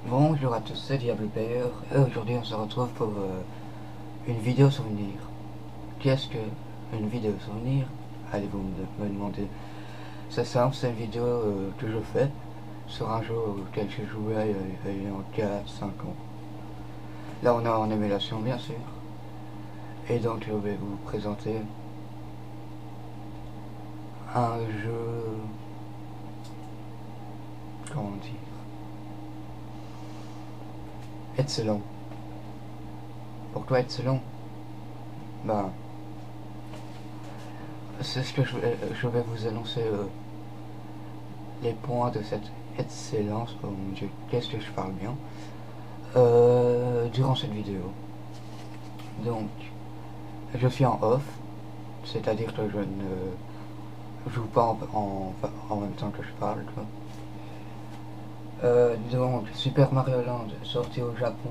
Bonjour à tous, c'est Diable Player et aujourd'hui on se retrouve pour une vidéo souvenir. Qu'est-ce que une vidéo souvenir? Allez-vous me demander. C'est simple, c'est une vidéo que je fais sur un jeu auquel j'ai joué il y a 4-5 ans. Là on est en émulation bien sûr. Et donc je vais vous présenter un jeu... comment dire? Excellent. Pourquoi excellent? Ben, c'est ce que je vais vous annoncer les points de cette excellence. Oh mon dieu, qu'est-ce que je parle bien durant cette vidéo. Donc, je suis en off, c'est-à-dire que je ne joue pas en même temps que je parle. Donc, Super Mario Land, sorti au Japon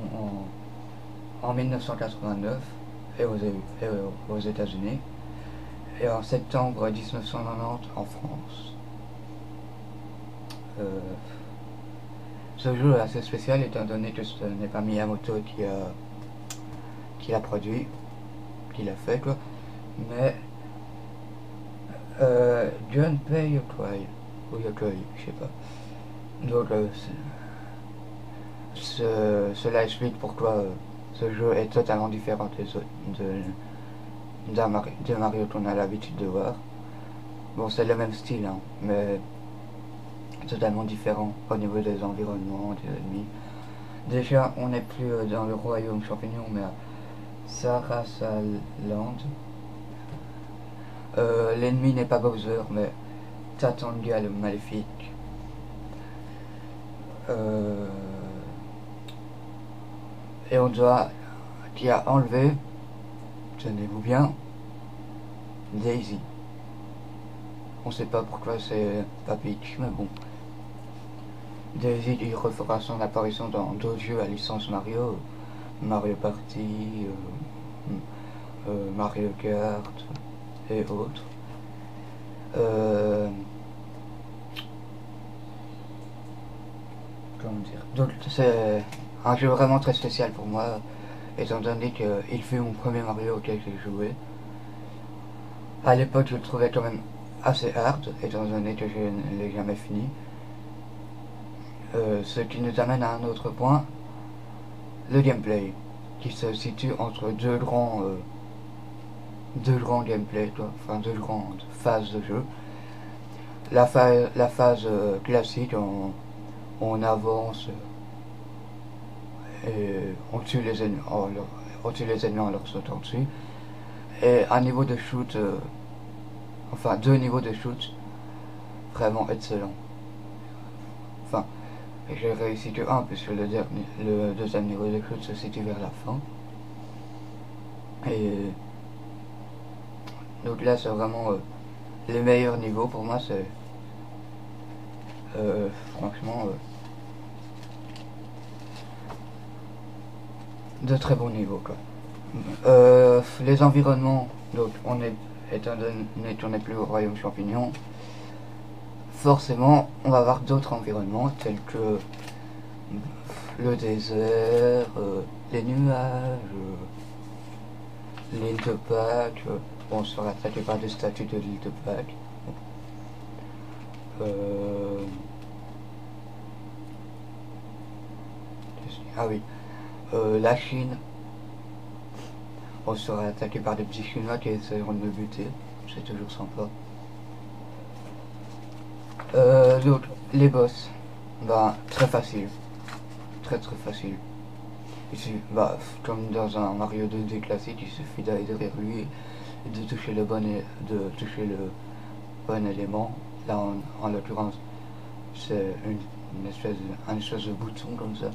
en 1989 et aux États-Unis, et en septembre 1990 en France. Ce jeu est assez spécial étant donné que ce n'est pas Miyamoto qui l'a produit, qui l'a fait quoi, mais Gunpei Yokoi, ou Yokoi, je sais pas. Donc cela explique pourquoi ce jeu est totalement différent des autres, de Mario qu'on a l'habitude de voir. Bon, c'est le même style, hein, mais totalement différent au niveau des environnements, des ennemis. Déjà, on n'est plus dans le royaume champignon, mais à Sarasaland. L'ennemi n'est pas Bowser, mais Tatanga le maléfique. Et on doit... qui a enlevé, tenez-vous bien, Daisy. On sait pas pourquoi c'est pas Peach, mais bon. Daisy, il refera son apparition dans d'autres jeux à licence Mario, Mario Party, Mario Kart et autres. Comment dire? Donc c'est un jeu vraiment très spécial pour moi, étant donné qu'il fut mon premier Mario auquel j'ai joué. À l'époque, je le trouvais quand même assez hard, étant donné que je ne l'ai jamais fini. Ce qui nous amène à un autre point, le gameplay, qui se situe entre deux grands gameplays, enfin deux grandes phases de jeu. La phase classique, on avance et on tue les ennemis, on tue les ennemis en leur sautant dessus. Et un niveau de shoot, enfin deux niveaux de shoot vraiment excellents. Enfin, j'ai réussi que un, puisque le deuxième niveau de shoot se situe vers la fin. Et donc là, c'est vraiment les meilleurs niveaux pour moi. C'est franchement de très bons niveaux quoi. Les environnements, donc étant donné qu'on n'est plus au royaume champignon, forcément on va avoir d'autres environnements tels que le désert, les nuages, l'île de Pâques. On sera attaqué par des statues de l'île de Pâques. Ah oui, la Chine. On sera attaqué par des petits Chinois qui essaieront de me buter. C'est toujours sympa. Donc, les boss. Ben, très facile. Très facile. Ici, bah, comme dans un Mario 2D classique, il suffit d'aller derrière lui et de toucher le bon élément. Là, en l'occurrence, c'est un espèce de bouton comme ça.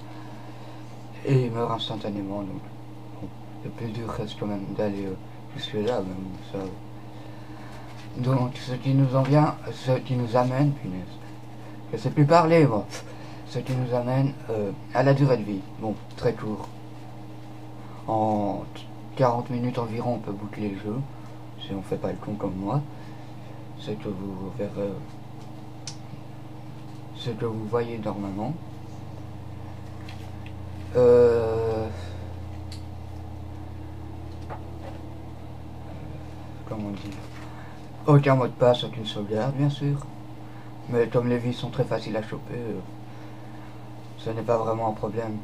Et il meurt instantanément. Donc, bon, le plus dur reste quand même d'aller jusque là, même ça. Donc, ce qui nous amène, punaise, je sais plus parler moi. Ce qui nous amène à la durée de vie. Bon, très court. En 40 minutes environ, on peut boucler le jeu, si on fait pas le con comme moi. Ce que vous verrez, ce que vous voyez normalement. Comment on dit? Aucun mot de passe, aucune sauvegarde, bien sûr. Mais comme les vies sont très faciles à choper, ce n'est pas vraiment un problème.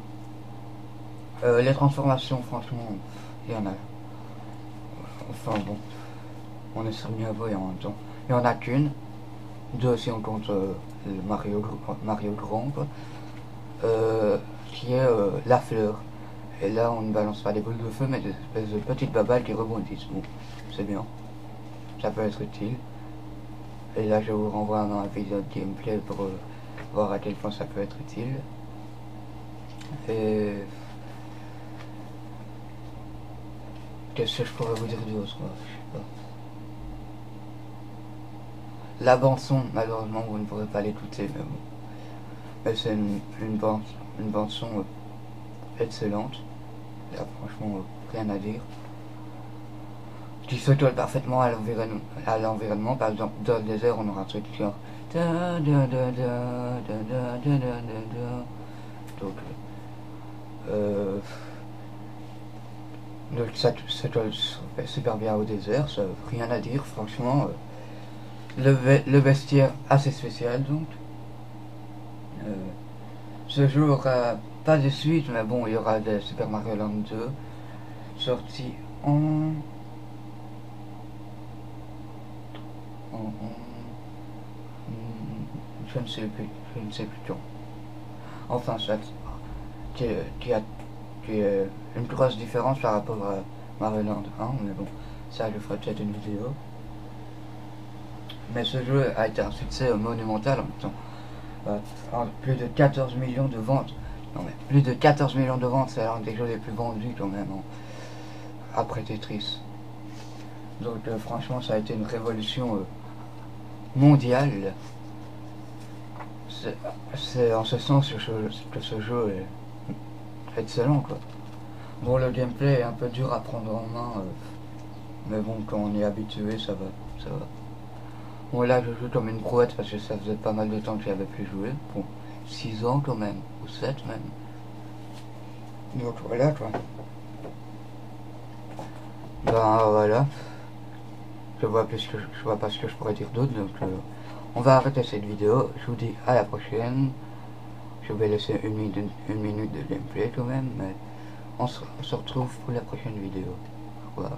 Les transformations, franchement, il y en a. Enfin bon, on est sur bien voyant en même temps. Il n'y en a qu'une. Deux si on compte le Mario Grand, quoi. Qui est la fleur. Et là, on ne balance pas des boules de feu, mais des espèces de petites babales qui rebondissent. Bon, c'est bien. Ça peut être utile. Et là, je vous renvoie à un vidéo de gameplay pour voir à quel point ça peut être utile. Et qu'est-ce que je pourrais vous dire d'autre? Je sais pas. La bande son, malheureusement, vous ne pourrez pas l'écouter, mais bon. Mais c'est une bande son excellente. Il y a franchement rien à dire. Qui se colle parfaitement à l'environnement. Par exemple, dans le désert, on aura un truc genre. Donc ça colle super bien au désert, ça rien à dire, franchement. Le vestiaire assez spécial donc. Ce jeu aura pas de suite, mais bon, il y aura des Super Mario Land 2 sorti en je ne sais plus quand. Enfin, ça, qui est une grosse différence par rapport à Mario Land 1, mais bon, ça je ferai peut-être une vidéo. Mais ce jeu a été un succès monumental en même temps. Plus de 14 millions de ventes. Non mais plus de 14 millions de ventes, c'est l'un des jeux les plus vendus quand même, hein, après Tetris. Donc franchement, ça a été une révolution mondiale. C'est en ce sens que ce jeu est excellent, quoi. Bon, le gameplay est un peu dur à prendre en main, mais bon, quand on est habitué, ça va. Bon, là, je joue comme une brouette parce que ça faisait pas mal de temps que j'y avais plus joué. Bon, 6 ans quand même, ou 7 même. Donc voilà, quoi. Ben voilà. Je vois pas ce que je pourrais dire d'autre, donc on va arrêter cette vidéo. Je vous dis à la prochaine. Je vais laisser une minute de gameplay quand même, mais on se retrouve pour la prochaine vidéo. Au revoir.